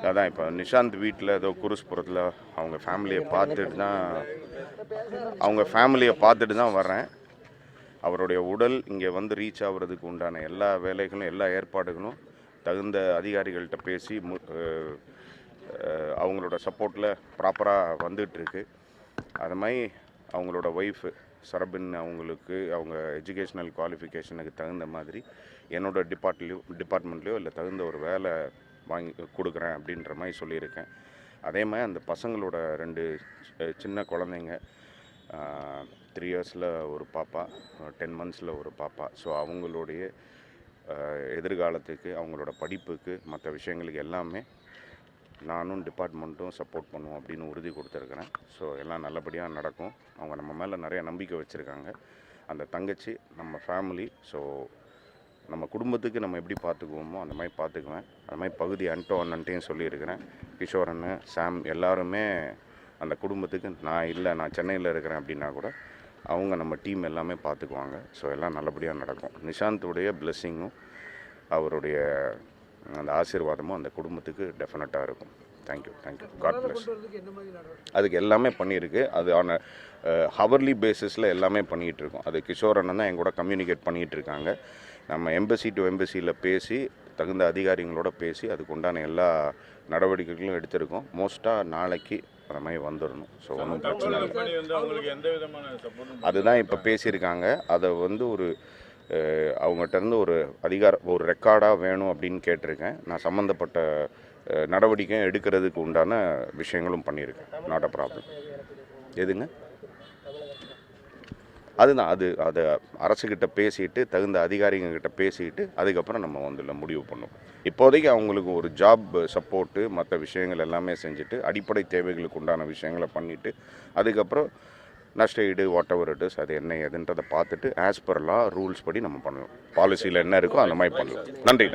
அதான் இப்போ நிஷாந்த் வீட்டில் ஏதோ குருஸ்புரத்தில் அவங்க ஃபேமிலியை பார்த்துட்டு தான் வர்றேன். அவருடைய உடல் இங்கே வந்து ரீச் ஆகிறதுக்கு உண்டான எல்லா வேலைகளும் எல்லா ஏற்பாடுகளும் தகுந்த அதிகாரிகள்கிட்ட பேசி அவங்களோட சப்போர்ட்டில் ப்ராப்பராக வந்துகிட்ருக்கு. அது மாதிரி அவங்களோட ஒய்ஃபு சரபின் அவங்களுக்கு அவங்க எஜுகேஷ்னல் குவாலிஃபிகேஷனுக்கு தகுந்த மாதிரி என்னோடய டிபார்ட்மெண்ட்லேயோ இல்லை தகுந்த ஒரு வேலை வாங்கி கொடுக்குறேன் அப்படின்ற மாதிரி சொல்லியிருக்கேன். அதே மாதிரி அந்த பசங்களோட 2 சின்ன குழந்தைங்க 3 இயர்ஸில் ஒரு பாப்பா, 10 மந்த்ஸில் ஒரு பாப்பா. ஸோ அவங்களுடைய எதிர்காலத்துக்கு அவங்களோட படிப்புக்கு மற்ற விஷயங்களுக்கு எல்லாமே நானும் டிபார்ட்மெண்ட்டும் சப்போர்ட் பண்ணுவோம் அப்படின்னு உறுதி கொடுத்துருக்குறேன். ஸோ எல்லாம் நல்லபடியாக நடக்கும். அவங்க நம்ம மேலே நிறைய நம்பிக்கை வச்சுருக்காங்க. அந்த தங்கச்சி நம்ம ஃபேமிலி. ஸோ நம்ம குடும்பத்துக்கு நம்ம எப்படி பார்த்துக்குவோமோ அந்த மாதிரி பார்த்துக்குவேன். அது மாதிரி பகுதி அண்ணன்ட்டையும் சொல்லியிருக்கிறேன். கிஷோரன், சாம் எல்லாருமே அந்த குடும்பத்துக்கு நான் சென்னையில் இருக்கிறேன் அப்படின்னா கூட அவங்க நம்ம டீம் எல்லாமே பார்த்துக்குவாங்க. ஸோ எல்லாம் நல்லபடியாக நடக்கும். நிஷாந்துடைய பிளெஸ்ஸிங்கும் அவருடைய அந்த ஆசீர்வாதமும் அந்த குடும்பத்துக்கு டெஃபினட்டாக இருக்கும். தேங்க்யூ. God bless. அதுக்கு எல்லாமே பண்ணியிருக்கு. அது ஆன ஹவர்லி பேசிஸில் எல்லாமே பண்ணிகிட்ருக்கோம். அது கிஷோரன் தான் என் கூட கம்யூனிகேட் பண்ணிகிட்ருக்காங்க. நம்ம எம்பசி டு எம்பசியில் பேசி தகுந்த அதிகாரிகளோட பேசி அதுக்கு உண்டான எல்லா நடவடிக்கைகளும் எடுத்திருக்கோம். மோஸ்ட்டாக நாளைக்கு அந்த மாதிரி வந்துடணும். ஸோ ஒன்றும் பிரச்சனை இல்லை. அதுதான் இப்போ பேசியிருக்காங்க. அதை வந்து ஒரு அவங்ககிட்டருந்து ஒரு ரெக்கார்டாக வேணும் அப்படின்னு கேட்டிருக்கேன். நான் சம்மந்தப்பட்ட நடவடிக்கையும் எடுக்கிறதுக்கு உண்டான விஷயங்களும் பண்ணியிருக்கேன். Not a problem. எதுங்க? அதுதான் அதை அரசுக்கிட்ட பேசிட்டு தகுந்த அதிகாரிங்கக்கிட்ட பேசிட்டு அதுக்கப்புறம் நம்ம வந்து முடிவு பண்ணுவோம். இப்போதைக்கு அவங்களுக்கு ஒரு ஜாப் சப்போர்ட்டு மற்ற விஷயங்கள் எல்லாமே செஞ்சுட்டு அடிப்படை தேவைகளுக்கு உண்டான விஷயங்களை பண்ணிவிட்டு அதுக்கப்புறம் நஷ்ட ஈடு வாட் எவர் இட் இஸ் அது என்ன ஏதுன்றதை பார்த்துட்டு ஆஸ் பர் லா ரூல்ஸ் படி நம்ம பண்ணலாம். பாலிசியில் என்ன இருக்கோ அந்த மாதிரி பண்ணலாம். நன்றி.